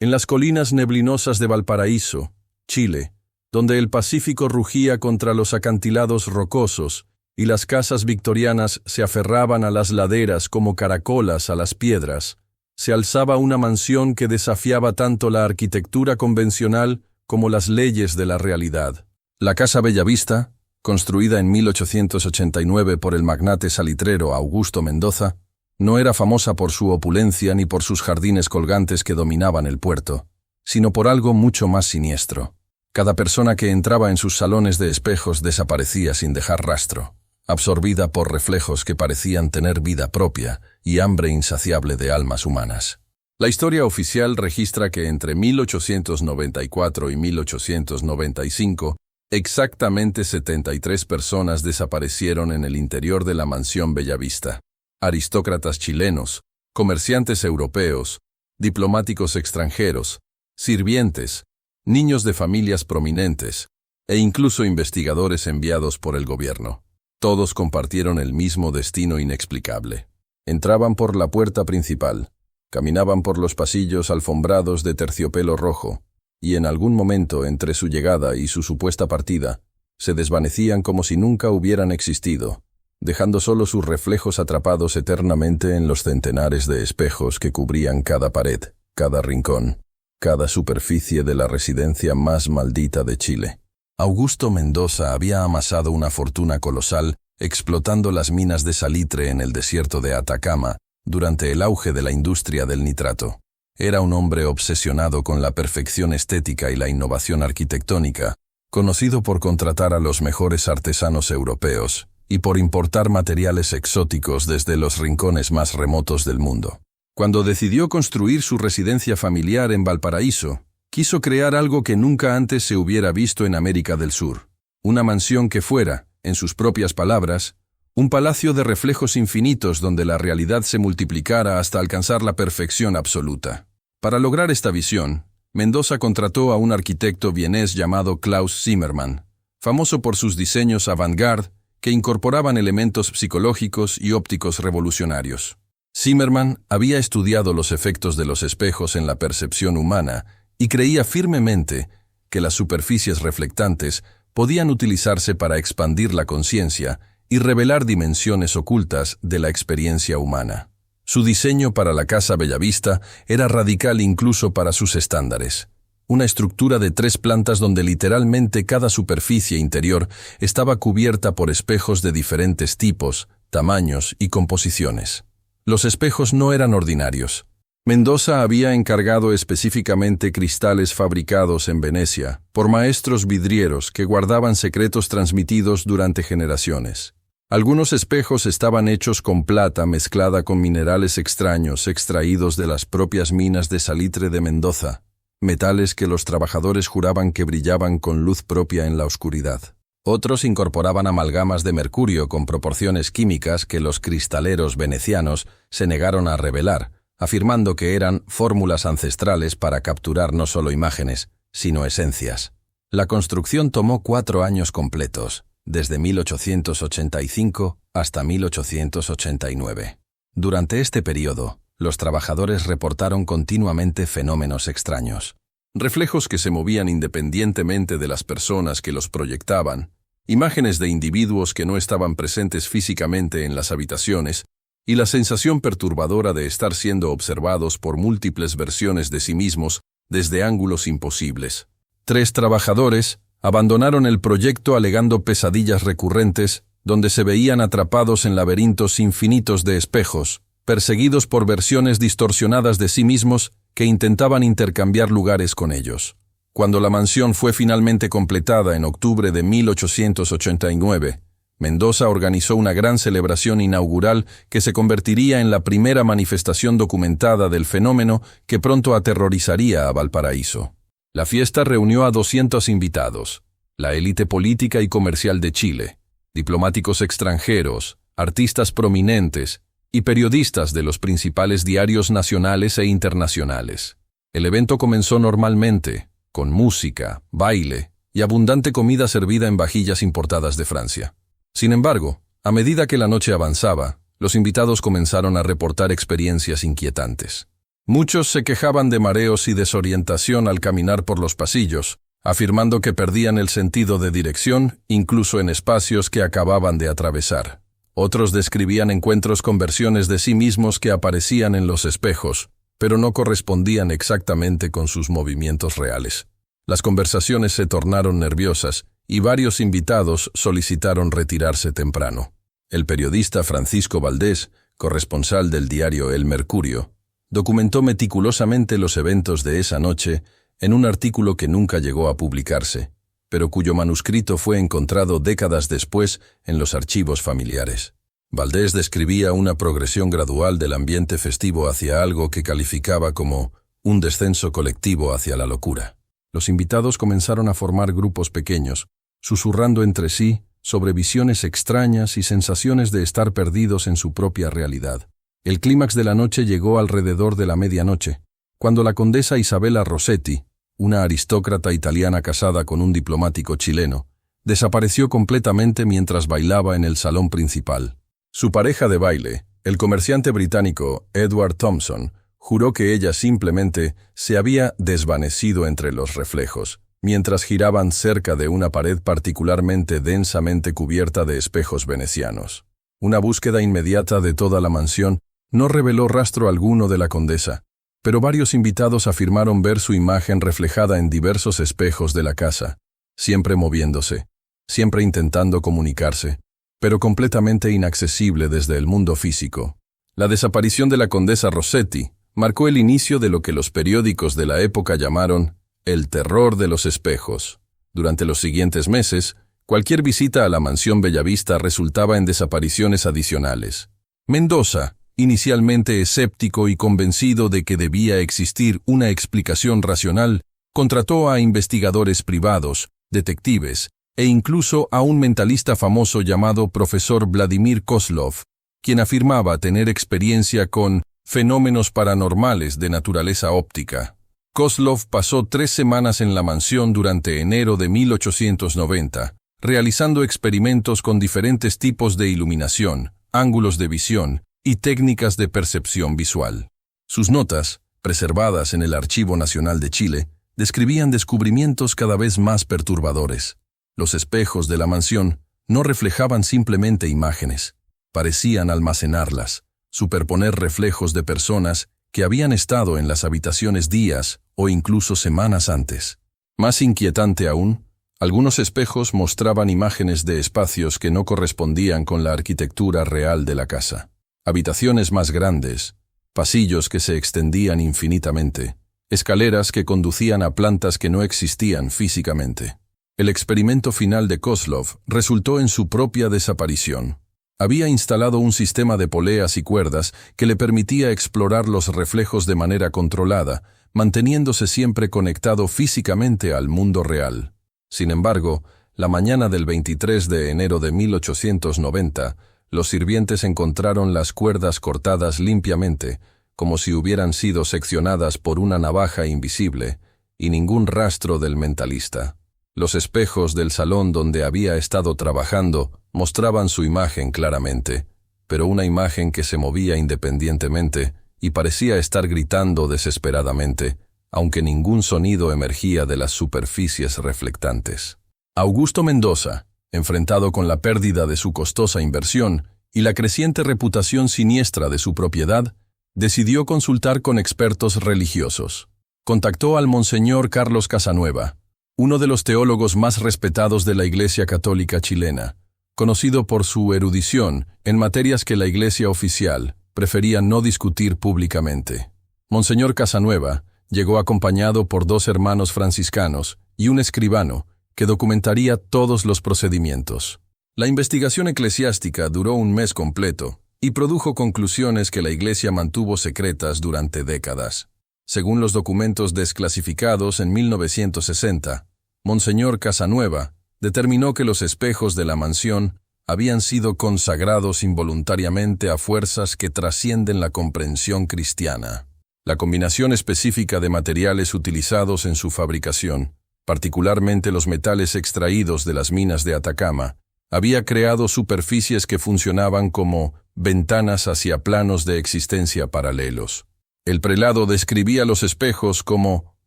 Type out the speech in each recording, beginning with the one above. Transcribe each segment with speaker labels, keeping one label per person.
Speaker 1: En las colinas neblinosas de Valparaíso, Chile, donde el Pacífico rugía contra los acantilados rocosos y las casas victorianas se aferraban a las laderas como caracolas a las piedras, se alzaba una mansión que desafiaba tanto la arquitectura convencional como las leyes de la realidad. La Casa Bellavista, construida en 1889 por el magnate salitrero Augusto Mendoza, no era famosa por su opulencia ni por sus jardines colgantes que dominaban el puerto, sino por algo mucho más siniestro. Cada persona que entraba en sus salones de espejos desaparecía sin dejar rastro, absorbida por reflejos que parecían tener vida propia y hambre insaciable de almas humanas. La historia oficial registra que entre 1894 y 1895, exactamente 73 personas desaparecieron en el interior de la mansión Bellavista. Aristócratas chilenos, comerciantes europeos, diplomáticos extranjeros, sirvientes, niños de familias prominentes, e incluso investigadores enviados por el gobierno. Todos compartieron el mismo destino inexplicable. Entraban por la puerta principal, caminaban por los pasillos alfombrados de terciopelo rojo, y en algún momento entre su llegada y su supuesta partida, se desvanecían como si nunca hubieran existido, dejando solo sus reflejos atrapados eternamente en los centenares de espejos que cubrían cada pared, cada rincón, cada superficie de la residencia más maldita de Chile. Augusto Mendoza había amasado una fortuna colosal explotando las minas de salitre en el desierto de Atacama durante el auge de la industria del nitrato. Era un hombre obsesionado con la perfección estética y la innovación arquitectónica, conocido por contratar a los mejores artesanos europeos y por importar materiales exóticos desde los rincones más remotos del mundo. Cuando decidió construir su residencia familiar en Valparaíso, quiso crear algo que nunca antes se hubiera visto en América del Sur. Una mansión que fuera, en sus propias palabras, un palacio de reflejos infinitos donde la realidad se multiplicara hasta alcanzar la perfección absoluta. Para lograr esta visión, Mendoza contrató a un arquitecto vienés llamado Klaus Zimmermann, famoso por sus diseños avant-garde que incorporaban elementos psicológicos y ópticos revolucionarios. Zimmermann había estudiado los efectos de los espejos en la percepción humana y creía firmemente que las superficies reflectantes podían utilizarse para expandir la conciencia y revelar dimensiones ocultas de la experiencia humana. Su diseño para la Casa Bellavista era radical incluso para sus estándares. Una estructura de 3 plantas donde literalmente cada superficie interior estaba cubierta por espejos de diferentes tipos, tamaños y composiciones. Los espejos no eran ordinarios. Mendoza había encargado específicamente cristales fabricados en Venecia por maestros vidrieros que guardaban secretos transmitidos durante generaciones. Algunos espejos estaban hechos con plata mezclada con minerales extraños extraídos de las propias minas de salitre de Mendoza, metales que los trabajadores juraban que brillaban con luz propia en la oscuridad. Otros incorporaban amalgamas de mercurio con proporciones químicas que los cristaleros venecianos se negaron a revelar, afirmando que eran fórmulas ancestrales para capturar no solo imágenes, sino esencias. La construcción tomó 4 años completos, desde 1885 hasta 1889. Durante este periodo, los trabajadores reportaron continuamente fenómenos extraños. Reflejos que se movían independientemente de las personas que los proyectaban, imágenes de individuos que no estaban presentes físicamente en las habitaciones, y la sensación perturbadora de estar siendo observados por múltiples versiones de sí mismos desde ángulos imposibles. 3 trabajadores abandonaron el proyecto alegando pesadillas recurrentes, donde se veían atrapados en laberintos infinitos de espejos, perseguidos por versiones distorsionadas de sí mismos que intentaban intercambiar lugares con ellos. Cuando la mansión fue finalmente completada en octubre de 1889, Mendoza organizó una gran celebración inaugural que se convertiría en la primera manifestación documentada del fenómeno que pronto aterrorizaría a Valparaíso. La fiesta reunió a 200 invitados, la élite política y comercial de Chile, diplomáticos extranjeros, artistas prominentes y periodistas de los principales diarios nacionales e internacionales. El evento comenzó normalmente, con música, baile y abundante comida servida en vajillas importadas de Francia. Sin embargo, a medida que la noche avanzaba, los invitados comenzaron a reportar experiencias inquietantes. Muchos se quejaban de mareos y desorientación al caminar por los pasillos, afirmando que perdían el sentido de dirección, incluso en espacios que acababan de atravesar. Otros describían encuentros con versiones de sí mismos que aparecían en los espejos, pero no correspondían exactamente con sus movimientos reales. Las conversaciones se tornaron nerviosas y varios invitados solicitaron retirarse temprano. El periodista Francisco Valdés, corresponsal del diario El Mercurio, documentó meticulosamente los eventos de esa noche en un artículo que nunca llegó a publicarse, pero cuyo manuscrito fue encontrado décadas después en los archivos familiares. Valdés describía una progresión gradual del ambiente festivo hacia algo que calificaba como un descenso colectivo hacia la locura. Los invitados comenzaron a formar grupos pequeños, susurrando entre sí sobre visiones extrañas y sensaciones de estar perdidos en su propia realidad. El clímax de la noche llegó alrededor de la medianoche, cuando la condesa Isabella Rossetti, una aristócrata italiana casada con un diplomático chileno, desapareció completamente mientras bailaba en el salón principal. Su pareja de baile, el comerciante británico Edward Thompson, juró que ella simplemente se había desvanecido entre los reflejos, mientras giraban cerca de una pared particularmente densamente cubierta de espejos venecianos. Una búsqueda inmediata de toda la mansión no reveló rastro alguno de la condesa, pero varios invitados afirmaron ver su imagen reflejada en diversos espejos de la casa, siempre moviéndose, siempre intentando comunicarse, pero completamente inaccesible desde el mundo físico. La desaparición de la condesa Rossetti marcó el inicio de lo que los periódicos de la época llamaron el terror de los espejos. Durante los siguientes meses, cualquier visita a la mansión Bellavista resultaba en desapariciones adicionales. Mendoza, inicialmente escéptico y convencido de que debía existir una explicación racional, contrató a investigadores privados, detectives, e incluso a un mentalista famoso llamado profesor Vladimir Kozlov, quien afirmaba tener experiencia con fenómenos paranormales de naturaleza óptica. Kozlov pasó 3 semanas en la mansión durante enero de 1890, realizando experimentos con diferentes tipos de iluminación, ángulos de visión y técnicas de percepción visual. Sus notas, preservadas en el Archivo Nacional de Chile, describían descubrimientos cada vez más perturbadores. Los espejos de la mansión no reflejaban simplemente imágenes, parecían almacenarlas, superponer reflejos de personas que habían estado en las habitaciones días o incluso semanas antes. Más inquietante aún, algunos espejos mostraban imágenes de espacios que no correspondían con la arquitectura real de la casa. Habitaciones más grandes, pasillos que se extendían infinitamente, escaleras que conducían a plantas que no existían físicamente. El experimento final de Kozlov resultó en su propia desaparición. Había instalado un sistema de poleas y cuerdas que le permitía explorar los reflejos de manera controlada, manteniéndose siempre conectado físicamente al mundo real. Sin embargo, la mañana del 23 de enero de 1890, los sirvientes encontraron las cuerdas cortadas limpiamente, como si hubieran sido seccionadas por una navaja invisible, y ningún rastro del mentalista. Los espejos del salón donde había estado trabajando mostraban su imagen claramente, pero una imagen que se movía independientemente y parecía estar gritando desesperadamente, aunque ningún sonido emergía de las superficies reflectantes. Augusto Mendoza, enfrentado con la pérdida de su costosa inversión y la creciente reputación siniestra de su propiedad, decidió consultar con expertos religiosos. Contactó al Monseñor Carlos Casanueva, uno de los teólogos más respetados de la Iglesia Católica chilena, conocido por su erudición en materias que la Iglesia oficial prefería no discutir públicamente. Monseñor Casanueva llegó acompañado por 2 hermanos franciscanos y un escribano que documentaría todos los procedimientos. La investigación eclesiástica duró un mes completo y produjo conclusiones que la Iglesia mantuvo secretas durante décadas. Según los documentos desclasificados en 1960, Monseñor Casanueva determinó que los espejos de la mansión habían sido consagrados involuntariamente a fuerzas que trascienden la comprensión cristiana. La combinación específica de materiales utilizados en su fabricación, particularmente los metales extraídos de las minas de Atacama, había creado superficies que funcionaban como ventanas hacia planos de existencia paralelos. El prelado describía los espejos como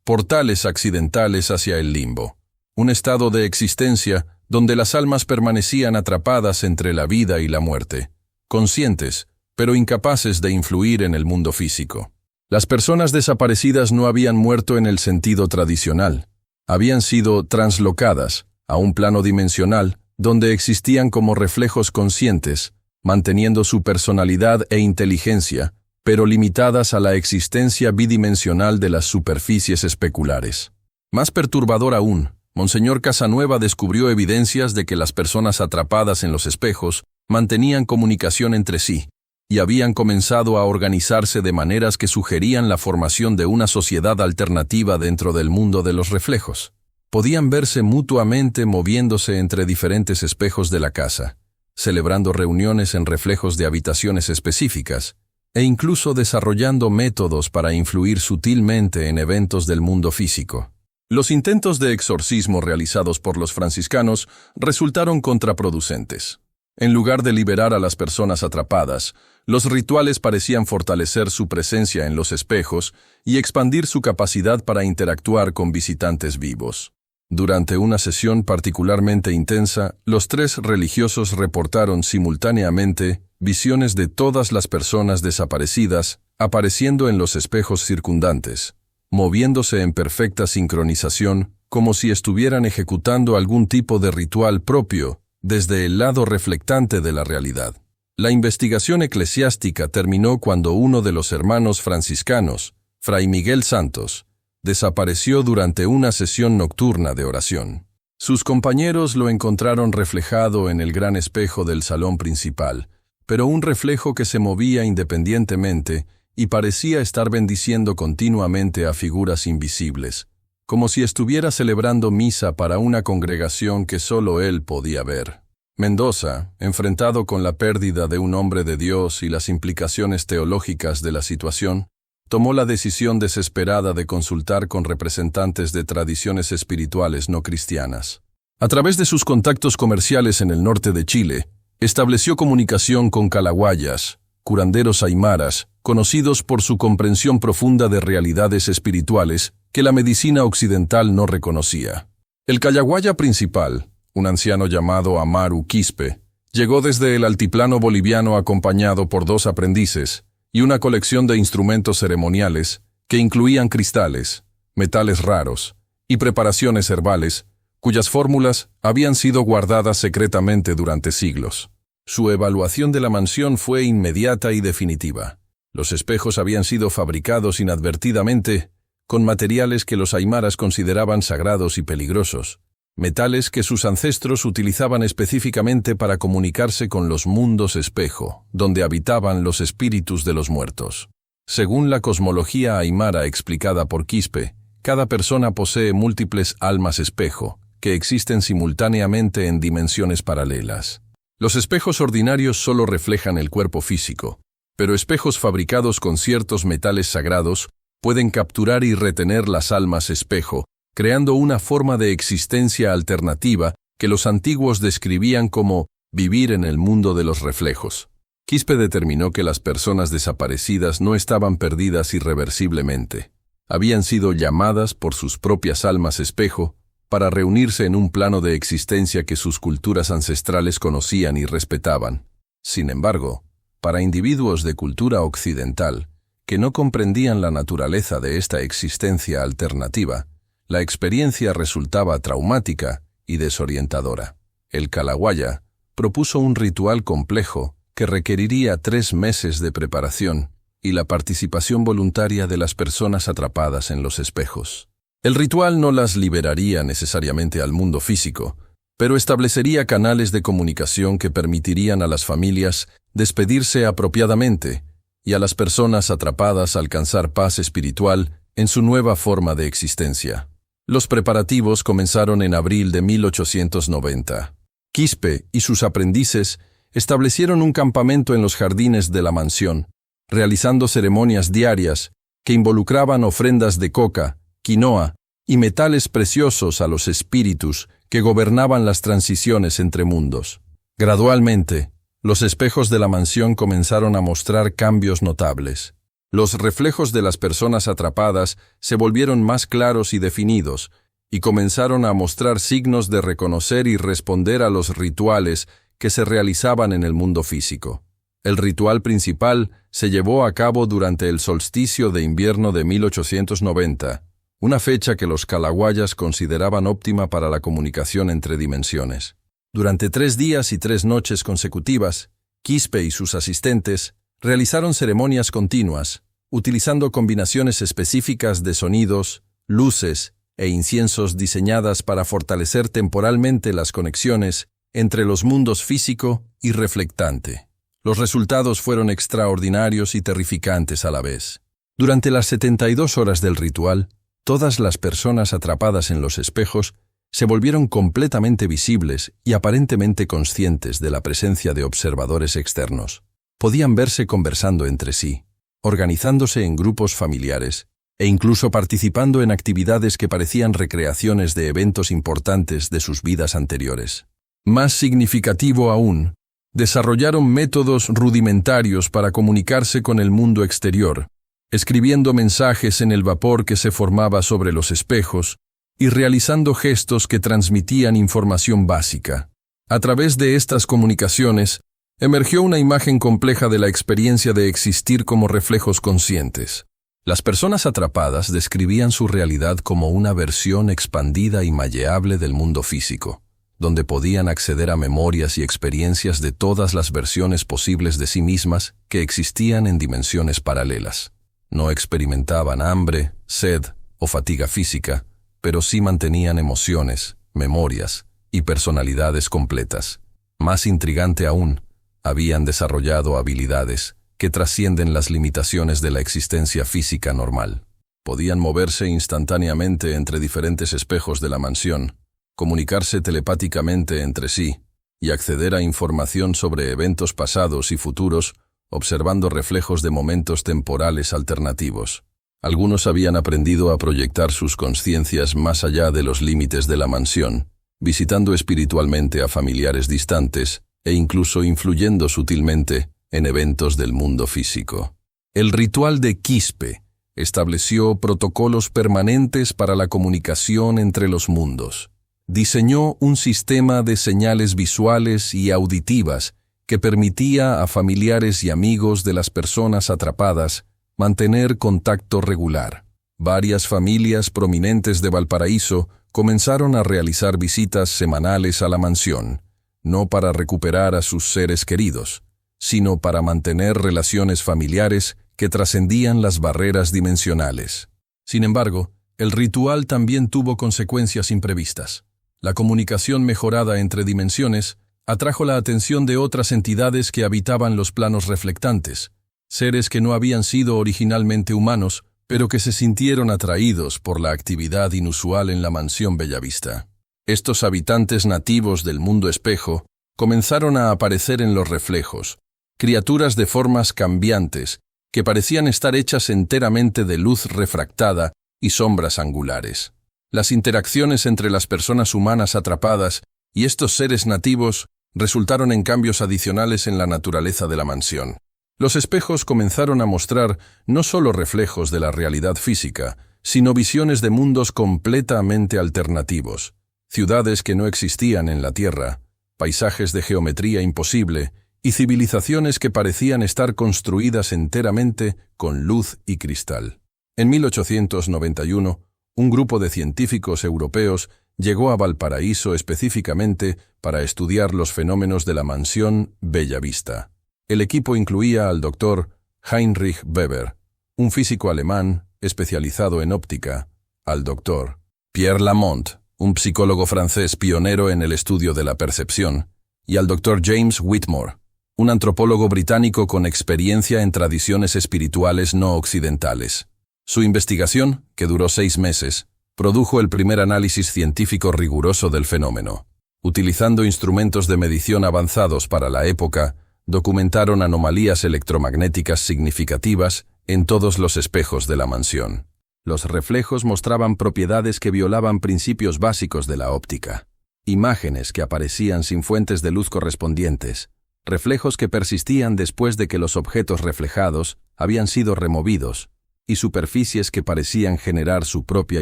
Speaker 1: portales accidentales hacia el limbo, un estado de existencia donde las almas permanecían atrapadas entre la vida y la muerte, conscientes, pero incapaces de influir en el mundo físico. Las personas desaparecidas no habían muerto en el sentido tradicional. Habían sido translocadas a un plano dimensional donde existían como reflejos conscientes, manteniendo su personalidad e inteligencia, pero limitadas a la existencia bidimensional de las superficies especulares. Más perturbador aún, Monseñor Casanueva descubrió evidencias de que las personas atrapadas en los espejos mantenían comunicación entre sí, y habían comenzado a organizarse de maneras que sugerían la formación de una sociedad alternativa dentro del mundo de los reflejos. Podían verse mutuamente moviéndose entre diferentes espejos de la casa, celebrando reuniones en reflejos de habitaciones específicas, e incluso desarrollando métodos para influir sutilmente en eventos del mundo físico. Los intentos de exorcismo realizados por los franciscanos resultaron contraproducentes. En lugar de liberar a las personas atrapadas, los rituales parecían fortalecer su presencia en los espejos y expandir su capacidad para interactuar con visitantes vivos. Durante una sesión particularmente intensa, los 3 religiosos reportaron simultáneamente visiones de todas las personas desaparecidas apareciendo en los espejos circundantes, moviéndose en perfecta sincronización, como si estuvieran ejecutando algún tipo de ritual propio desde el lado reflectante de la realidad. La investigación eclesiástica terminó cuando uno de los hermanos franciscanos, Fray Miguel Santos, desapareció durante una sesión nocturna de oración. Sus compañeros lo encontraron reflejado en el gran espejo del salón principal, pero un reflejo que se movía independientemente y parecía estar bendiciendo continuamente a figuras invisibles, como si estuviera celebrando misa para una congregación que solo él podía ver. Mendoza, enfrentado con la pérdida de un hombre de Dios y las implicaciones teológicas de la situación, tomó la decisión desesperada de consultar con representantes de tradiciones espirituales no cristianas. A través de sus contactos comerciales en el norte de Chile, estableció comunicación con calahuayas, curanderos aymaras, conocidos por su comprensión profunda de realidades espirituales que la medicina occidental no reconocía. El calahuaya principal, un anciano llamado Amaru Quispe, llegó desde el altiplano boliviano acompañado por 2 aprendices y una colección de instrumentos ceremoniales que incluían cristales, metales raros y preparaciones herbales, cuyas fórmulas habían sido guardadas secretamente durante siglos. Su evaluación de la mansión fue inmediata y definitiva. Los espejos habían sido fabricados inadvertidamente con materiales que los aymaras consideraban sagrados y peligrosos, metales que sus ancestros utilizaban específicamente para comunicarse con los mundos espejo, donde habitaban los espíritus de los muertos. Según la cosmología aymara explicada por Quispe, cada persona posee múltiples almas espejo, que existen simultáneamente en dimensiones paralelas. Los espejos ordinarios solo reflejan el cuerpo físico, pero espejos fabricados con ciertos metales sagrados pueden capturar y retener las almas espejo, creando una forma de existencia alternativa que los antiguos describían como vivir en el mundo de los reflejos. Quispe determinó que las personas desaparecidas no estaban perdidas irreversiblemente. Habían sido llamadas por sus propias almas espejo para reunirse en un plano de existencia que sus culturas ancestrales conocían y respetaban. Sin embargo, para individuos de cultura occidental, que no comprendían la naturaleza de esta existencia alternativa, la experiencia resultaba traumática y desorientadora. El calahuaya propuso un ritual complejo que requeriría 3 meses de preparación y la participación voluntaria de las personas atrapadas en los espejos. El ritual no las liberaría necesariamente al mundo físico, pero establecería canales de comunicación que permitirían a las familias despedirse apropiadamente y a las personas atrapadas alcanzar paz espiritual en su nueva forma de existencia. Los preparativos comenzaron en abril de 1890. Quispe y sus aprendices establecieron un campamento en los jardines de la mansión, realizando ceremonias diarias que involucraban ofrendas de coca, quinoa y metales preciosos a los espíritus que gobernaban las transiciones entre mundos. Gradualmente, los espejos de la mansión comenzaron a mostrar cambios notables. Los reflejos de las personas atrapadas se volvieron más claros y definidos, y comenzaron a mostrar signos de reconocer y responder a los rituales que se realizaban en el mundo físico. El ritual principal se llevó a cabo durante el solsticio de invierno de 1890, una fecha que los calawayas consideraban óptima para la comunicación entre dimensiones. Durante 3 días y 3 noches consecutivas, Quispe y sus asistentes realizaron ceremonias continuas, utilizando combinaciones específicas de sonidos, luces e inciensos diseñadas para fortalecer temporalmente las conexiones entre los mundos físico y reflectante. Los resultados fueron extraordinarios y terrificantes a la vez. Durante las 72 horas del ritual, todas las personas atrapadas en los espejos se volvieron completamente visibles y aparentemente conscientes de la presencia de observadores externos. Podían verse conversando entre sí, organizándose en grupos familiares e incluso participando en actividades que parecían recreaciones de eventos importantes de sus vidas anteriores. Más significativo aún, desarrollaron métodos rudimentarios para comunicarse con el mundo exterior, escribiendo mensajes en el vapor que se formaba sobre los espejos y realizando gestos que transmitían información básica. A través de estas comunicaciones, emergió una imagen compleja de la experiencia de existir como reflejos conscientes. Las personas atrapadas describían su realidad como una versión expandida y malleable del mundo físico, donde podían acceder a memorias y experiencias de todas las versiones posibles de sí mismas que existían en dimensiones paralelas. No experimentaban hambre, sed o fatiga física, pero sí mantenían emociones, memorias y personalidades completas. Más intrigante aún, habían desarrollado habilidades que trascienden las limitaciones de la existencia física normal. Podían moverse instantáneamente entre diferentes espejos de la mansión, comunicarse telepáticamente entre sí y acceder a información sobre eventos pasados y futuros, observando reflejos de momentos temporales alternativos. Algunos habían aprendido a proyectar sus conciencias más allá de los límites de la mansión, visitando espiritualmente a familiares distantes e incluso influyendo sutilmente en eventos del mundo físico. El ritual de Quispe estableció protocolos permanentes para la comunicación entre los mundos. Diseñó un sistema de señales visuales y auditivas que permitía a familiares y amigos de las personas atrapadas mantener contacto regular. Varias familias prominentes de Valparaíso comenzaron a realizar visitas semanales a la mansión, no para recuperar a sus seres queridos, sino para mantener relaciones familiares que trascendían las barreras dimensionales. Sin embargo, el ritual también tuvo consecuencias imprevistas. La comunicación mejorada entre dimensiones atrajo la atención de otras entidades que habitaban los planos reflectantes, seres que no habían sido originalmente humanos, pero que se sintieron atraídos por la actividad inusual en la mansión Bellavista. Estos habitantes nativos del mundo espejo comenzaron a aparecer en los reflejos, criaturas de formas cambiantes que parecían estar hechas enteramente de luz refractada y sombras angulares. Las interacciones entre las personas humanas atrapadas y estos seres nativos resultaron en cambios adicionales en la naturaleza de la mansión. Los espejos comenzaron a mostrar no solo reflejos de la realidad física, sino visiones de mundos completamente alternativos, ciudades que no existían en la Tierra, paisajes de geometría imposible y civilizaciones que parecían estar construidas enteramente con luz y cristal. En 1891, un grupo de científicos europeos llegó a Valparaíso específicamente para estudiar los fenómenos de la mansión Bellavista. El equipo incluía al Dr. Heinrich Weber, un físico alemán especializado en óptica, al Dr. Pierre Lamont, un psicólogo francés pionero en el estudio de la percepción, y al Dr. James Whitmore, un antropólogo británico con experiencia en tradiciones espirituales no occidentales. Su investigación, que duró 6 meses, produjo el primer análisis científico riguroso del fenómeno. Utilizando instrumentos de medición avanzados para la época, documentaron anomalías electromagnéticas significativas en todos los espejos de la mansión. Los reflejos mostraban propiedades que violaban principios básicos de la óptica. Imágenes que aparecían sin fuentes de luz correspondientes, reflejos que persistían después de que los objetos reflejados habían sido removidos, y superficies que parecían generar su propia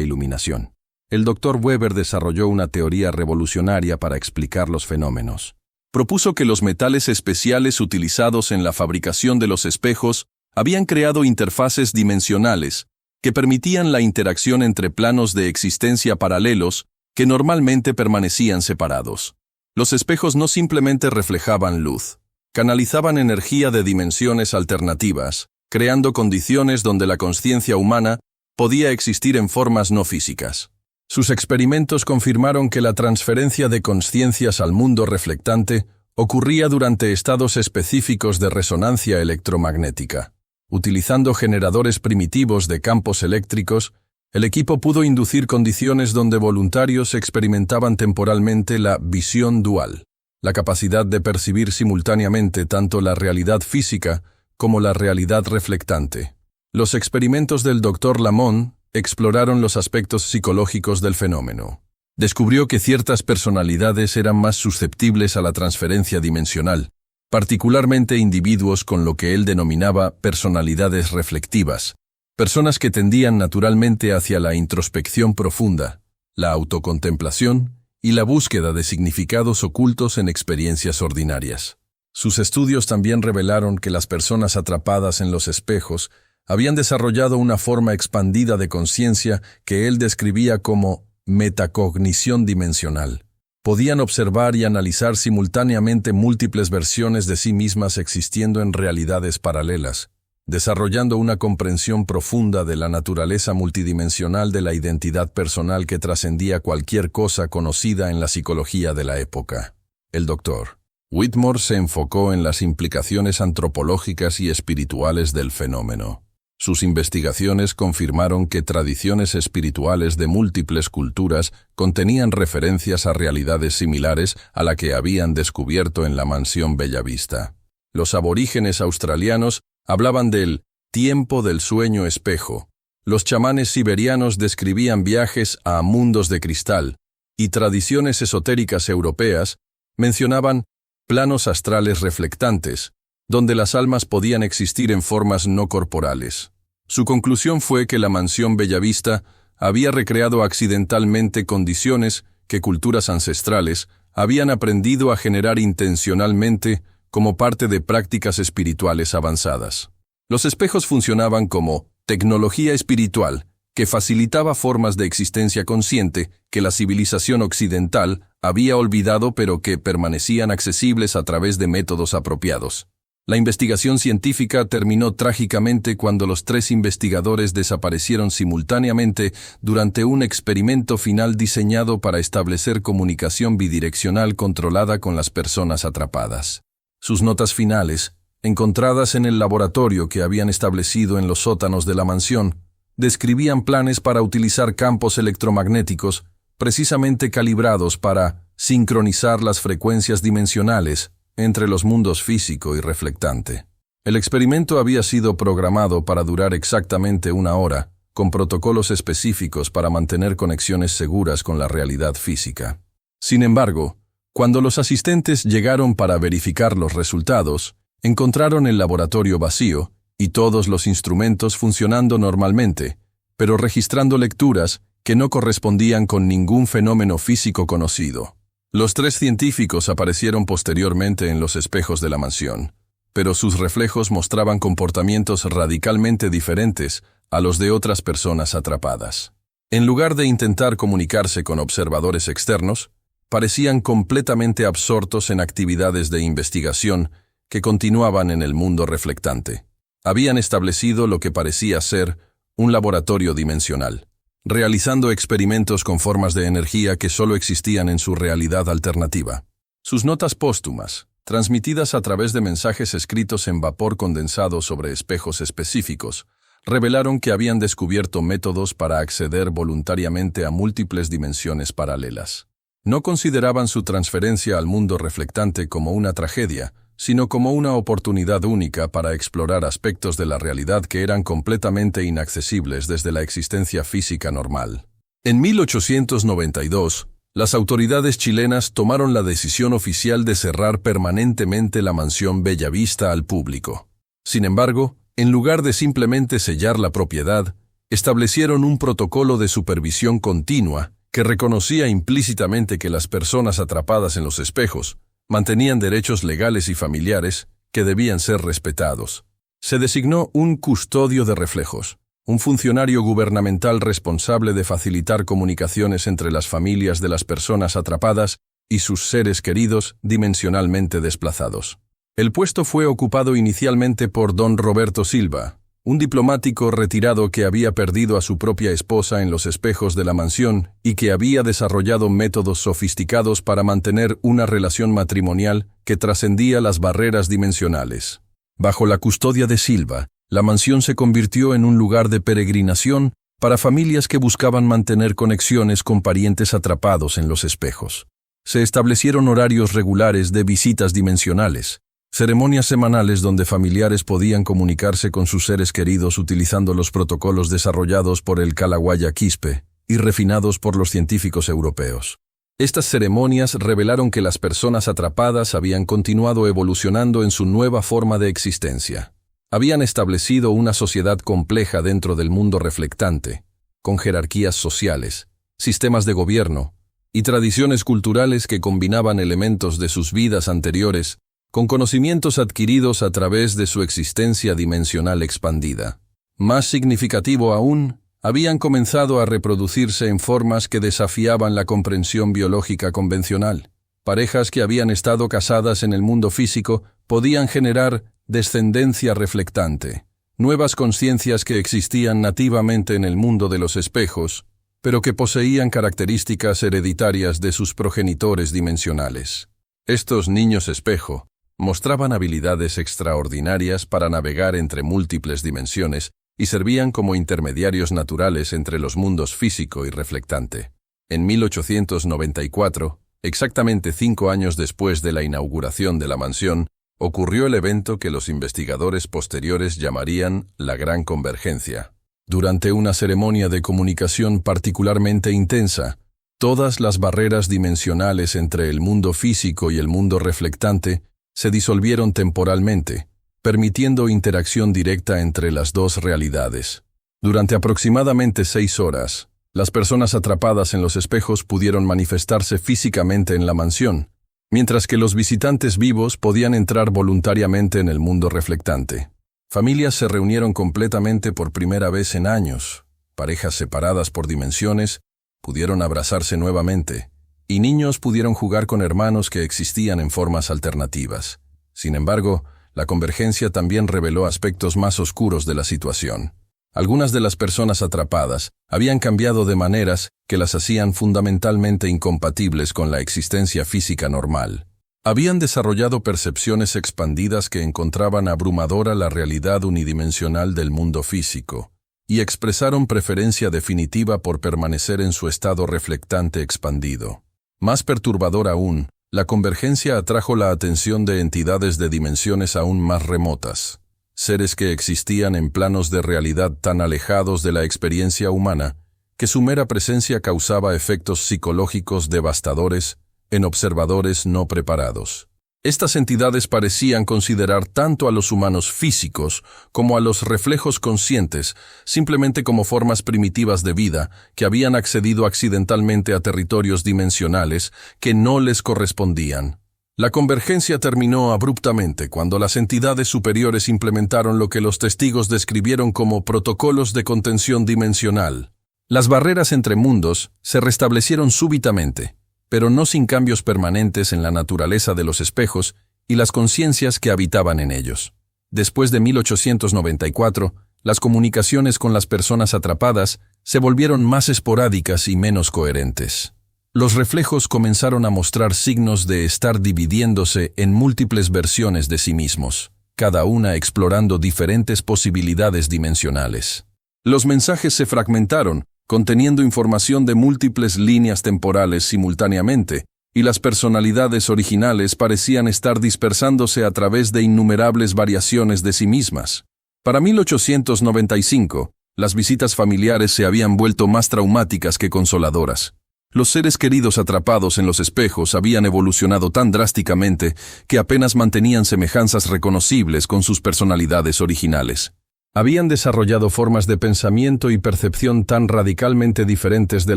Speaker 1: iluminación. El Dr. Weber desarrolló una teoría revolucionaria para explicar los fenómenos. Propuso que los metales especiales utilizados en la fabricación de los espejos habían creado interfaces dimensionales que permitían la interacción entre planos de existencia paralelos que normalmente permanecían separados. Los espejos no simplemente reflejaban luz, canalizaban energía de dimensiones alternativas, creando condiciones donde la consciencia humana podía existir en formas no físicas. Sus experimentos confirmaron que la transferencia de consciencias al mundo reflectante ocurría durante estados específicos de resonancia electromagnética. Utilizando generadores primitivos de campos eléctricos, el equipo pudo inducir condiciones donde voluntarios experimentaban temporalmente la visión dual, la capacidad de percibir simultáneamente tanto la realidad física como la realidad reflectante. Los experimentos del Dr. Lamont exploraron los aspectos psicológicos del fenómeno. Descubrió que ciertas personalidades eran más susceptibles a la transferencia dimensional, particularmente individuos con lo que él denominaba personalidades reflectivas, personas que tendían naturalmente hacia la introspección profunda, la autocontemplación y la búsqueda de significados ocultos en experiencias ordinarias. Sus estudios también revelaron que las personas atrapadas en los espejos habían desarrollado una forma expandida de conciencia que él describía como metacognición dimensional. Podían observar y analizar simultáneamente múltiples versiones de sí mismas existiendo en realidades paralelas, desarrollando una comprensión profunda de la naturaleza multidimensional de la identidad personal que trascendía cualquier cosa conocida en la psicología de la época. El Dr. Whitmore se enfocó en las implicaciones antropológicas y espirituales del fenómeno. Sus investigaciones confirmaron que tradiciones espirituales de múltiples culturas contenían referencias a realidades similares a la que habían descubierto en la mansión Bellavista. Los aborígenes australianos hablaban del tiempo del sueño espejo. Los chamanes siberianos describían viajes a mundos de cristal, y tradiciones esotéricas europeas mencionaban planos astrales reflectantes, donde las almas podían existir en formas no corporales. Su conclusión fue que la mansión Bellavista había recreado accidentalmente condiciones que culturas ancestrales habían aprendido a generar intencionalmente como parte de prácticas espirituales avanzadas. Los espejos funcionaban como tecnología espiritual que facilitaba formas de existencia consciente que la civilización occidental había olvidado pero que permanecían accesibles a través de métodos apropiados. La investigación científica terminó trágicamente cuando los 3 investigadores desaparecieron simultáneamente durante un experimento final diseñado para establecer comunicación bidireccional controlada con las personas atrapadas. Sus notas finales, encontradas en el laboratorio que habían establecido en los sótanos de la mansión, describían planes para utilizar campos electromagnéticos precisamente calibrados para sincronizar las frecuencias dimensionales entre los mundos físico y reflectante. El experimento había sido programado para durar exactamente 1 hora, con protocolos específicos para mantener conexiones seguras con la realidad física. Sin embargo, cuando los asistentes llegaron para verificar los resultados, encontraron el laboratorio vacío y todos los instrumentos funcionando normalmente, pero registrando lecturas que no correspondían con ningún fenómeno físico conocido. Los 3 científicos aparecieron posteriormente en los espejos de la mansión, pero sus reflejos mostraban comportamientos radicalmente diferentes a los de otras personas atrapadas. En lugar de intentar comunicarse con observadores externos, parecían completamente absortos en actividades de investigación que continuaban en el mundo reflectante. Habían establecido lo que parecía ser un laboratorio dimensional, realizando experimentos con formas de energía que solo existían en su realidad alternativa. Sus notas póstumas, transmitidas a través de mensajes escritos en vapor condensado sobre espejos específicos, revelaron que habían descubierto métodos para acceder voluntariamente a múltiples dimensiones paralelas. No consideraban su transferencia al mundo reflectante como una tragedia, sino como una oportunidad única para explorar aspectos de la realidad que eran completamente inaccesibles desde la existencia física normal. En 1892, las autoridades chilenas tomaron la decisión oficial de cerrar permanentemente la mansión Bellavista al público. Sin embargo, En lugar de simplemente sellar la propiedad, establecieron un protocolo de supervisión continua que reconocía implícitamente que las personas atrapadas en los espejos mantenían derechos legales y familiares que debían ser respetados. Se designó un custodio de reflejos, un funcionario gubernamental responsable de facilitar comunicaciones entre las familias de las personas atrapadas y sus seres queridos dimensionalmente desplazados. El puesto fue ocupado inicialmente por don Roberto Silva, un diplomático retirado que había perdido a su propia esposa en los espejos de la mansión y que había desarrollado métodos sofisticados para mantener una relación matrimonial que trascendía las barreras dimensionales. Bajo la custodia de Silva, la mansión se convirtió en un lugar de peregrinación para familias que buscaban mantener conexiones con parientes atrapados en los espejos. Se establecieron horarios regulares de visitas dimensionales, ceremonias semanales donde familiares podían comunicarse con sus seres queridos utilizando los protocolos desarrollados por el Kalawaya Quispe y refinados por los científicos europeos. Estas ceremonias revelaron que las personas atrapadas habían continuado evolucionando en su nueva forma de existencia. Habían establecido una sociedad compleja dentro del mundo reflectante, con jerarquías sociales, sistemas de gobierno y tradiciones culturales que combinaban elementos de sus vidas anteriores con conocimientos adquiridos a través de su existencia dimensional expandida. Más significativo aún, habían comenzado a reproducirse en formas que desafiaban la comprensión biológica convencional. Parejas que habían estado casadas en el mundo físico podían generar descendencia reflectante, nuevas conciencias que existían nativamente en el mundo de los espejos, pero que poseían características hereditarias de sus progenitores dimensionales. Estos niños espejo mostraban habilidades extraordinarias para navegar entre múltiples dimensiones y servían como intermediarios naturales entre los mundos físico y reflectante. En 1894, exactamente 5 años después de la inauguración de la mansión, ocurrió el evento que los investigadores posteriores llamarían la Gran Convergencia. Durante una ceremonia de comunicación particularmente intensa, todas las barreras dimensionales entre el mundo físico y el mundo reflectante se disolvieron temporalmente, permitiendo interacción directa entre las dos realidades. Durante aproximadamente 6 horas, las personas atrapadas en los espejos pudieron manifestarse físicamente en la mansión, mientras que los visitantes vivos podían entrar voluntariamente en el mundo reflectante. Familias se reunieron completamente por primera vez en años, parejas separadas por dimensiones pudieron abrazarse nuevamente, y niños pudieron jugar con hermanos que existían en formas alternativas. Sin embargo, la convergencia también reveló aspectos más oscuros de la situación. Algunas de las personas atrapadas habían cambiado de maneras que las hacían fundamentalmente incompatibles con la existencia física normal. Habían desarrollado percepciones expandidas que encontraban abrumadora la realidad unidimensional del mundo físico, y expresaron preferencia definitiva por permanecer en su estado reflectante expandido. Más perturbador aún, la convergencia atrajo la atención de entidades de dimensiones aún más remotas, seres que existían en planos de realidad tan alejados de la experiencia humana que su mera presencia causaba efectos psicológicos devastadores en observadores no preparados. Estas entidades parecían considerar tanto a los humanos físicos como a los reflejos conscientes simplemente como formas primitivas de vida que habían accedido accidentalmente a territorios dimensionales que no les correspondían. La convergencia terminó abruptamente cuando las entidades superiores implementaron lo que los testigos describieron como protocolos de contención dimensional. Las barreras entre mundos se restablecieron súbitamente, pero no sin cambios permanentes en la naturaleza de los espejos y las conciencias que habitaban en ellos. Después de 1894, las comunicaciones con las personas atrapadas se volvieron más esporádicas y menos coherentes. Los reflejos comenzaron a mostrar signos de estar dividiéndose en múltiples versiones de sí mismos, cada una explorando diferentes posibilidades dimensionales. Los mensajes se fragmentaron, conteniendo información de múltiples líneas temporales simultáneamente, y las personalidades originales parecían estar dispersándose a través de innumerables variaciones de sí mismas. Para 1895, las visitas familiares se habían vuelto más traumáticas que consoladoras. Los seres queridos atrapados en los espejos habían evolucionado tan drásticamente que apenas mantenían semejanzas reconocibles con sus personalidades originales. Habían desarrollado formas de pensamiento y percepción tan radicalmente diferentes de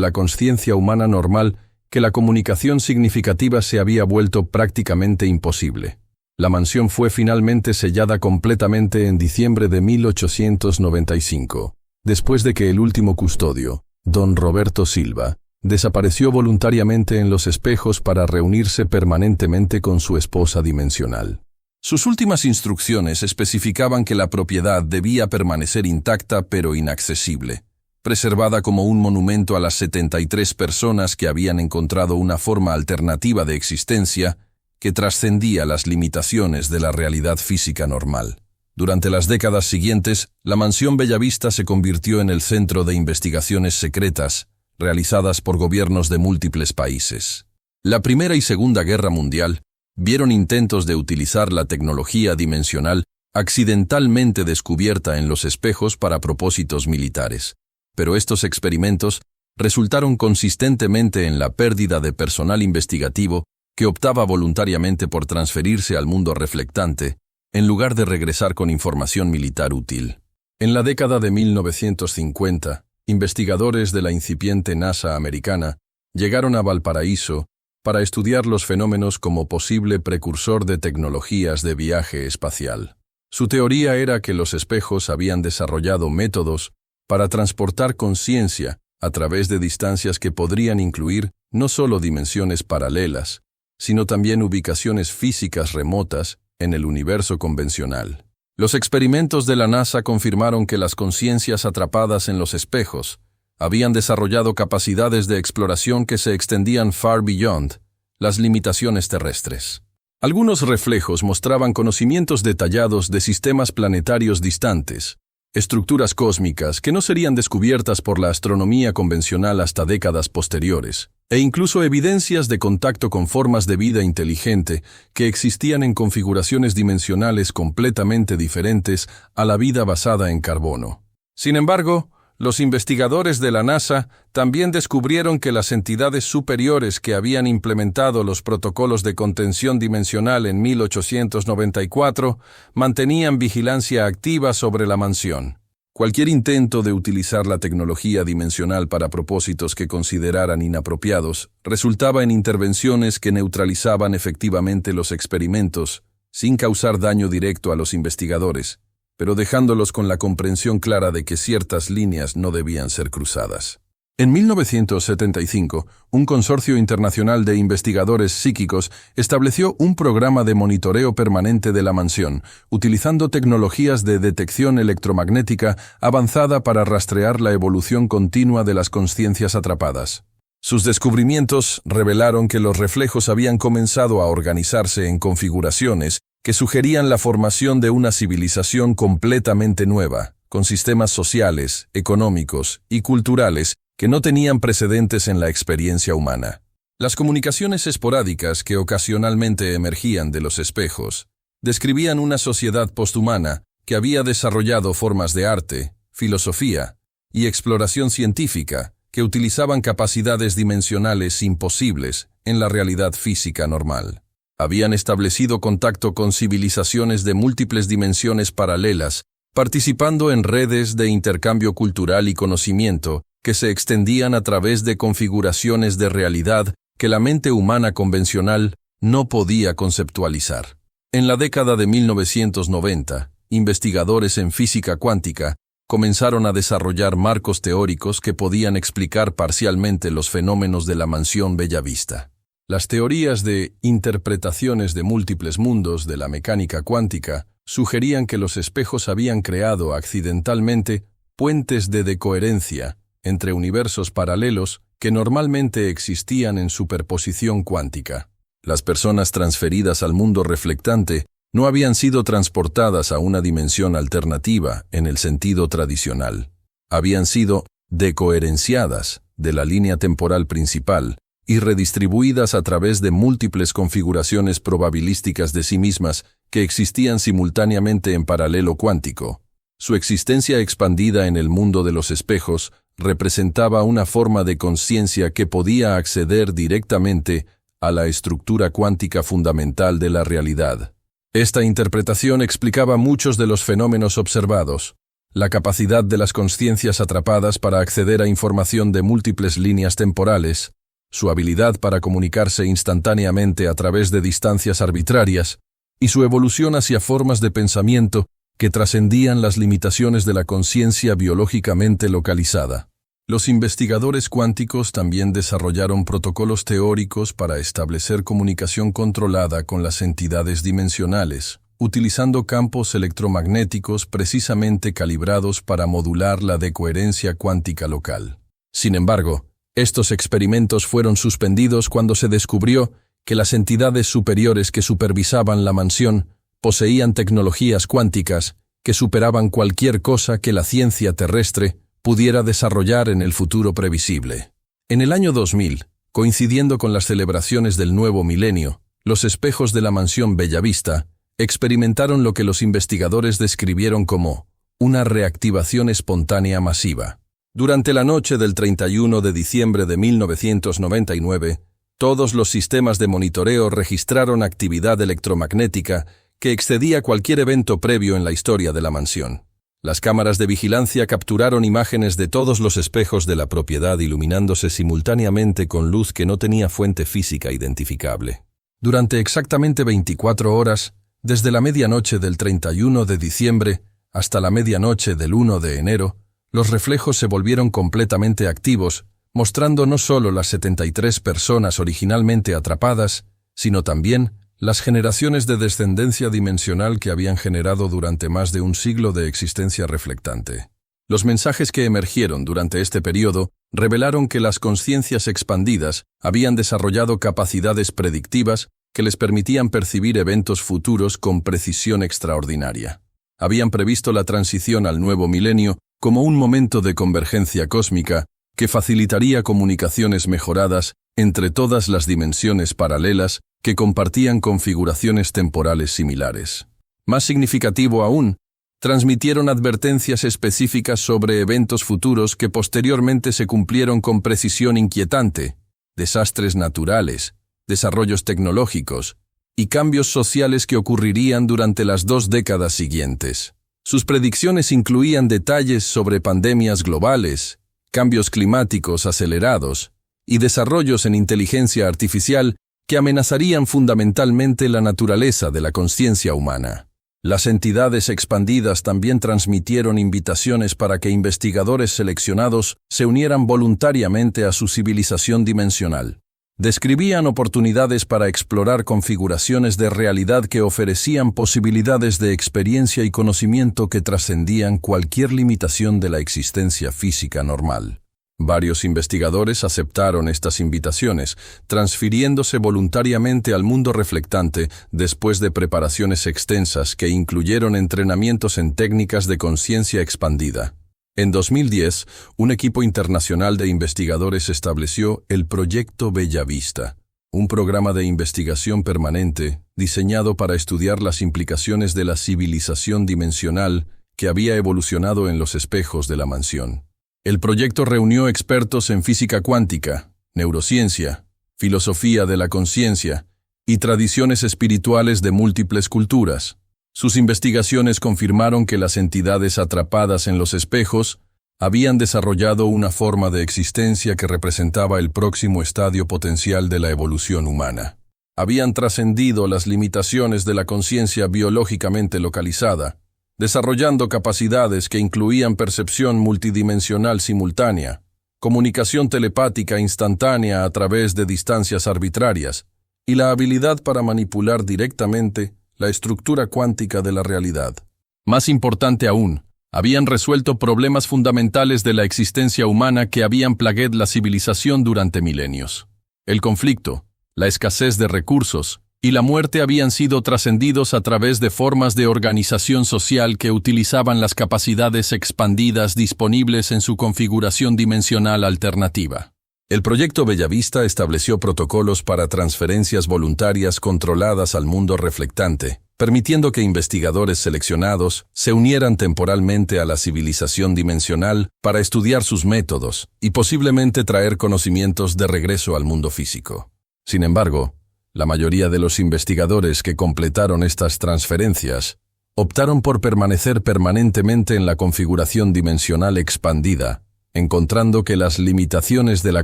Speaker 1: la consciencia humana normal que la comunicación significativa se había vuelto prácticamente imposible. La mansión fue finalmente sellada completamente en diciembre de 1895, después de que el último custodio, don Roberto Silva, desapareció voluntariamente en los espejos para reunirse permanentemente con su esposa dimensional. Sus últimas instrucciones especificaban que la propiedad debía permanecer intacta pero inaccesible, preservada como un monumento a las 73 personas que habían encontrado una forma alternativa de existencia que trascendía las limitaciones de la realidad física normal. Durante las décadas siguientes, la mansión Bellavista se convirtió en el centro de investigaciones secretas realizadas por gobiernos de múltiples países. La Primera y Segunda Guerra Mundial vieron intentos de utilizar la tecnología dimensional accidentalmente descubierta en los espejos para propósitos militares, pero estos experimentos resultaron consistentemente en la pérdida de personal investigativo que optaba voluntariamente por transferirse al mundo reflectante en lugar de regresar con información militar útil. En la década de 1950, investigadores de la incipiente NASA americana llegaron a Valparaíso para estudiar los fenómenos como posible precursor de tecnologías de viaje espacial. Su teoría era que los espejos habían desarrollado métodos para transportar conciencia a través de distancias que podrían incluir no solo dimensiones paralelas, sino también ubicaciones físicas remotas en el universo convencional. Los experimentos de la NASA confirmaron que las conciencias atrapadas en los espejos habían desarrollado capacidades de exploración que se extendían far beyond las limitaciones terrestres. Algunos reflejos mostraban conocimientos detallados de sistemas planetarios distantes, estructuras cósmicas que no serían descubiertas por la astronomía convencional hasta décadas posteriores, e incluso evidencias de contacto con formas de vida inteligente que existían en configuraciones dimensionales completamente diferentes a la vida basada en carbono. Sin embargo, los investigadores de la NASA también descubrieron que las entidades superiores que habían implementado los protocolos de contención dimensional en 1894 mantenían vigilancia activa sobre la mansión. Cualquier intento de utilizar la tecnología dimensional para propósitos que consideraran inapropiados resultaba en intervenciones que neutralizaban efectivamente los experimentos, sin causar daño directo a los investigadores, pero dejándolos con la comprensión clara de que ciertas líneas no debían ser cruzadas. En 1975, un consorcio internacional de investigadores psíquicos estableció un programa de monitoreo permanente de la mansión, utilizando tecnologías de detección electromagnética avanzada para rastrear la evolución continua de las conciencias atrapadas. Sus descubrimientos revelaron que los reflejos habían comenzado a organizarse en configuraciones que sugerían la formación de una civilización completamente nueva, con sistemas sociales, económicos y culturales que no tenían precedentes en la experiencia humana. Las comunicaciones esporádicas que ocasionalmente emergían de los espejos describían una sociedad posthumana que había desarrollado formas de arte, filosofía y exploración científica que utilizaban capacidades dimensionales imposibles en la realidad física normal. Habían establecido contacto con civilizaciones de múltiples dimensiones paralelas, participando en redes de intercambio cultural y conocimiento que se extendían a través de configuraciones de realidad que la mente humana convencional no podía conceptualizar. En la década de 1990, investigadores en física cuántica comenzaron a desarrollar marcos teóricos que podían explicar parcialmente los fenómenos de la mansión Bellavista. Las teorías de interpretaciones de múltiples mundos de la mecánica cuántica sugerían que los espejos habían creado accidentalmente puentes de decoherencia entre universos paralelos que normalmente existían en superposición cuántica. Las personas transferidas al mundo reflectante no habían sido transportadas a una dimensión alternativa en el sentido tradicional. Habían sido decoherenciadas de la línea temporal principal y redistribuidas a través de múltiples configuraciones probabilísticas de sí mismas que existían simultáneamente en paralelo cuántico. Su existencia expandida en el mundo de los espejos representaba una forma de conciencia que podía acceder directamente a la estructura cuántica fundamental de la realidad. Esta interpretación explicaba muchos de los fenómenos observados: la capacidad de las conciencias atrapadas para acceder a información de múltiples líneas temporales, su habilidad para comunicarse instantáneamente a través de distancias arbitrarias, y su evolución hacia formas de pensamiento que trascendían las limitaciones de la conciencia biológicamente localizada. Los investigadores cuánticos también desarrollaron protocolos teóricos para establecer comunicación controlada con las entidades dimensionales, utilizando campos electromagnéticos precisamente calibrados para modular la decoherencia cuántica local. Sin embargo, estos experimentos fueron suspendidos cuando se descubrió que las entidades superiores que supervisaban la mansión poseían tecnologías cuánticas que superaban cualquier cosa que la ciencia terrestre pudiera desarrollar en el futuro previsible. En el año 2000, coincidiendo con las celebraciones del nuevo milenio, los espejos de la mansión Bellavista experimentaron lo que los investigadores describieron como una reactivación espontánea masiva. Durante la noche del 31 de diciembre de 1999, todos los sistemas de monitoreo registraron actividad electromagnética que excedía cualquier evento previo en la historia de la mansión. Las cámaras de vigilancia capturaron imágenes de todos los espejos de la propiedad iluminándose simultáneamente con luz que no tenía fuente física identificable. Durante exactamente 24 horas, desde la medianoche del 31 de diciembre hasta la medianoche del 1 de enero, los reflejos se volvieron completamente activos, mostrando no solo las 73 personas originalmente atrapadas, sino también las generaciones de descendencia dimensional que habían generado durante más de un siglo de existencia reflectante. Los mensajes que emergieron durante este periodo revelaron que las conciencias expandidas habían desarrollado capacidades predictivas que les permitían percibir eventos futuros con precisión extraordinaria. Habían previsto la transición al nuevo milenio como un momento de convergencia cósmica que facilitaría comunicaciones mejoradas entre todas las dimensiones paralelas que compartían configuraciones temporales similares. Más significativo aún, transmitieron advertencias específicas sobre eventos futuros que posteriormente se cumplieron con precisión inquietante, desastres naturales, desarrollos tecnológicos y cambios sociales que ocurrirían durante las 2 décadas siguientes. Sus predicciones incluían detalles sobre pandemias globales, cambios climáticos acelerados y desarrollos en inteligencia artificial que amenazarían fundamentalmente la naturaleza de la conciencia humana. Las entidades expandidas también transmitieron invitaciones para que investigadores seleccionados se unieran voluntariamente a su civilización dimensional. Describían oportunidades para explorar configuraciones de realidad que ofrecían posibilidades de experiencia y conocimiento que trascendían cualquier limitación de la existencia física normal. Varios investigadores aceptaron estas invitaciones, transfiriéndose voluntariamente al mundo reflectante después de preparaciones extensas que incluyeron entrenamientos en técnicas de conciencia expandida. En 2010, un equipo internacional de investigadores estableció el Proyecto Bellavista, un programa de investigación permanente diseñado para estudiar las implicaciones de la civilización dimensional que había evolucionado en los espejos de la mansión. El proyecto reunió expertos en física cuántica, neurociencia, filosofía de la conciencia y tradiciones espirituales de múltiples culturas. Sus investigaciones confirmaron que las entidades atrapadas en los espejos habían desarrollado una forma de existencia que representaba el próximo estadio potencial de la evolución humana. Habían trascendido las limitaciones de la conciencia biológicamente localizada, desarrollando capacidades que incluían percepción multidimensional simultánea, comunicación telepática instantánea a través de distancias arbitrarias y la habilidad para manipular directamente la estructura cuántica de la realidad. Más importante aún, habían resuelto problemas fundamentales de la existencia humana que habían plagueado la civilización durante milenios. El conflicto, la escasez de recursos y la muerte habían sido trascendidos a través de formas de organización social que utilizaban las capacidades expandidas disponibles en su configuración dimensional alternativa. El Proyecto Bellavista estableció protocolos para transferencias voluntarias controladas al mundo reflectante, permitiendo que investigadores seleccionados se unieran temporalmente a la civilización dimensional para estudiar sus métodos y posiblemente traer conocimientos de regreso al mundo físico. Sin embargo, la mayoría de los investigadores que completaron estas transferencias Optaron por permanecer permanentemente en la configuración dimensional expandida, encontrando que las limitaciones de la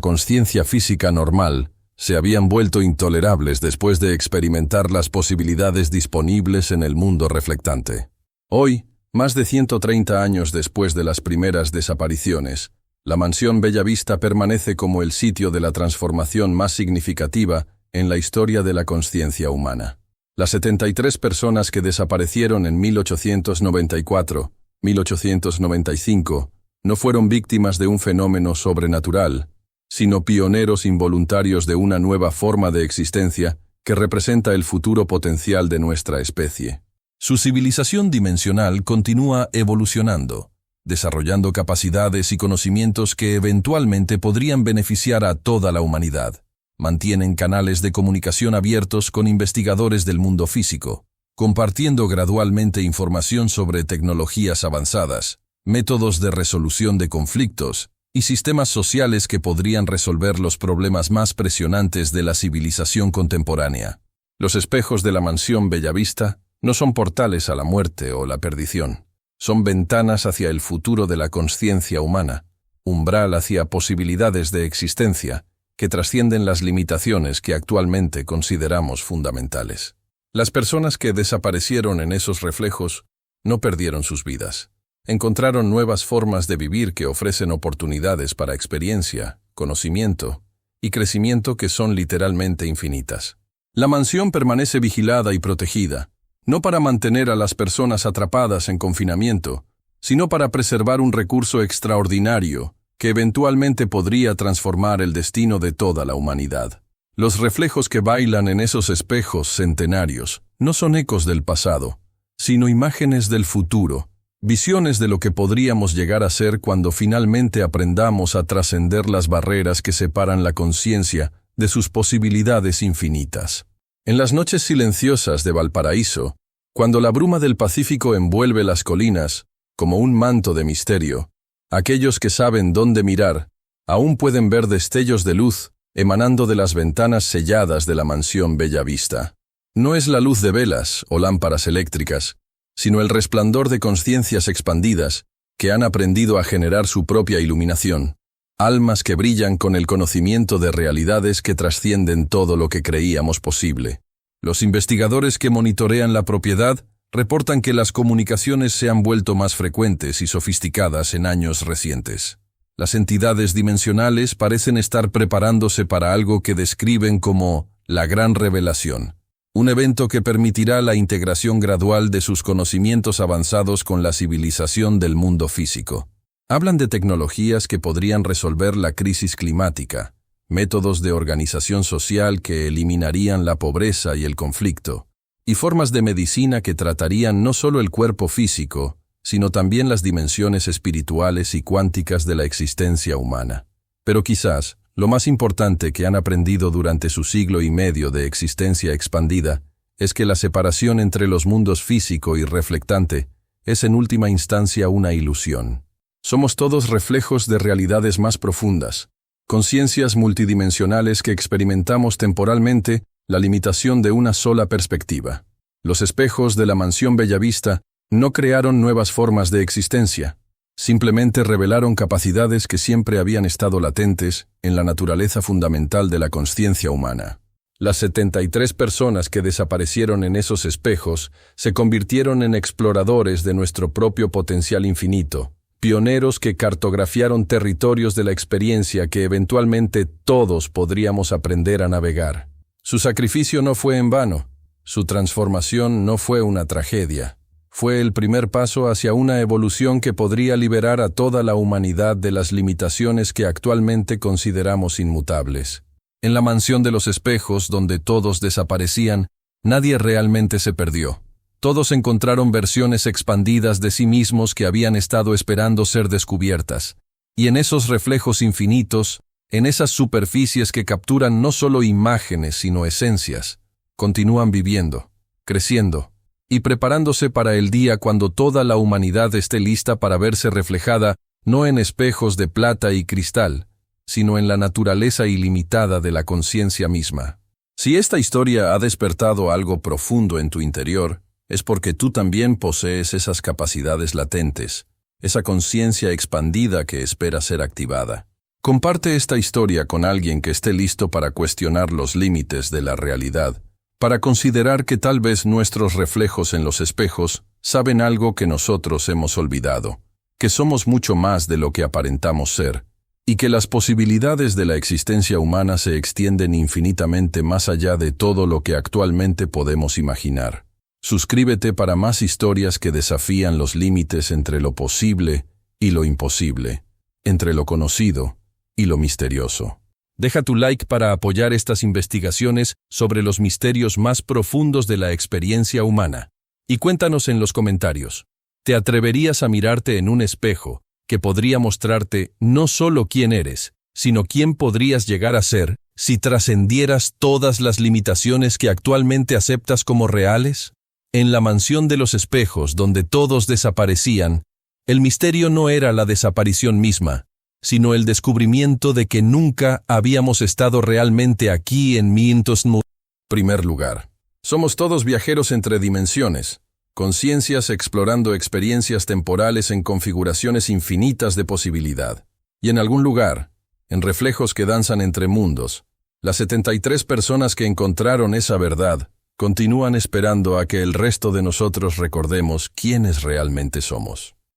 Speaker 1: consciencia física normal se habían vuelto intolerables después de experimentar las posibilidades disponibles en el mundo reflectante. Hoy, más de 130 años después de las primeras desapariciones, la mansión Bellavista permanece como el sitio de la transformación más significativa en la historia de la consciencia humana. Las 73 personas que desaparecieron en 1894, 1895, no fueron víctimas de un fenómeno sobrenatural, sino pioneros involuntarios de una nueva forma de existencia que representa el futuro potencial de nuestra especie. Su civilización dimensional continúa evolucionando, desarrollando capacidades y conocimientos que eventualmente podrían beneficiar a toda la humanidad. Mantienen canales de comunicación abiertos con investigadores del mundo físico, compartiendo gradualmente información sobre tecnologías avanzadas, métodos de resolución de conflictos y sistemas sociales que podrían resolver los problemas más presionantes de la civilización contemporánea. Los espejos de la mansión Bellavista no son portales a la muerte o la perdición. Son ventanas hacia el futuro de la consciencia humana, umbral hacia posibilidades de existencia que trascienden las limitaciones que actualmente consideramos fundamentales. Las personas que desaparecieron en esos reflejos no perdieron sus vidas. Encontraron nuevas formas de vivir que ofrecen oportunidades para experiencia, conocimiento y crecimiento que son literalmente infinitas. La mansión permanece vigilada y protegida, no para mantener a las personas atrapadas en confinamiento, sino para preservar un recurso extraordinario que eventualmente podría transformar el destino de toda la humanidad. Los reflejos que bailan en esos espejos centenarios no son ecos del pasado, sino imágenes del futuro, visiones de lo que podríamos llegar a ser cuando finalmente aprendamos a trascender las barreras que separan la conciencia de sus posibilidades infinitas. En las noches silenciosas de Valparaíso, cuando la bruma del Pacífico envuelve las colinas como un manto de misterio, aquellos que saben dónde mirar aún pueden ver destellos de luz emanando de las ventanas selladas de la mansión Bellavista. No es la luz de velas o lámparas eléctricas, sino el resplandor de conciencias expandidas que han aprendido a generar su propia iluminación, almas que brillan con el conocimiento de realidades que trascienden todo lo que creíamos posible. Los investigadores que monitorean la propiedad reportan que las comunicaciones se han vuelto más frecuentes y sofisticadas en años recientes. Las entidades dimensionales parecen estar preparándose para algo que describen como la gran revelación, un evento que permitirá la integración gradual de sus conocimientos avanzados con la civilización del mundo físico. Hablan de tecnologías que podrían resolver la crisis climática, métodos de organización social que eliminarían la pobreza y el conflicto, y formas de medicina que tratarían no solo el cuerpo físico, sino también las dimensiones espirituales y cuánticas de la existencia humana. Pero quizás, lo más importante que han aprendido durante su siglo y medio de existencia expandida es que la separación entre los mundos físico y reflectante es en última instancia una ilusión. Somos todos reflejos de realidades más profundas, conciencias multidimensionales que experimentamos temporalmente la limitación de una sola perspectiva. Los espejos de la mansión Bellavista no crearon nuevas formas de existencia, simplemente revelaron capacidades que siempre habían estado latentes en la naturaleza fundamental de la consciencia humana. Las 73 personas que desaparecieron en esos espejos se convirtieron en exploradores de nuestro propio potencial infinito, pioneros que cartografiaron territorios de la experiencia que eventualmente todos podríamos aprender a navegar. Su sacrificio no fue en vano, su transformación no fue una tragedia. Fue el primer paso hacia una evolución que podría liberar a toda la humanidad de las limitaciones que actualmente consideramos inmutables. En la mansión de los espejos, donde todos desaparecían, nadie realmente se perdió. Todos encontraron versiones expandidas de sí mismos que habían estado esperando ser descubiertas. Y en esos reflejos infinitos, en esas superficies que capturan no solo imágenes sino esencias, continúan viviendo, creciendo, y preparándose para el día cuando toda la humanidad esté lista para verse reflejada no en espejos de plata y cristal, sino en la naturaleza ilimitada de la conciencia misma. Si esta historia ha despertado algo profundo en tu interior, es porque tú también posees esas capacidades latentes, esa conciencia expandida que espera ser activada. Comparte esta historia con alguien que esté listo para cuestionar los límites de la realidad, para considerar que tal vez nuestros reflejos en los espejos saben algo que nosotros hemos olvidado, que somos mucho más de lo que aparentamos ser, y que las posibilidades de la existencia humana se extienden infinitamente más allá de todo lo que actualmente podemos imaginar. Suscríbete para más historias que desafían los límites entre lo posible y lo imposible, entre lo conocido y lo misterioso. Deja tu like para apoyar estas investigaciones sobre los misterios más profundos de la experiencia humana. Y cuéntanos en los comentarios, ¿te atreverías a mirarte en un espejo que podría mostrarte no solo quién eres, sino quién podrías llegar a ser si trascendieras todas las limitaciones que actualmente aceptas como reales? En la mansión de los espejos, donde todos desaparecían, el misterio no era la desaparición misma, sino el descubrimiento de que nunca habíamos estado realmente aquí en Mientosmu. Primer lugar, somos todos viajeros entre dimensiones, conciencias explorando experiencias temporales en configuraciones infinitas de posibilidad. Y en algún lugar, en reflejos que danzan entre mundos, las 73 personas que encontraron esa verdad continúan esperando a que el resto de nosotros recordemos quiénes realmente somos.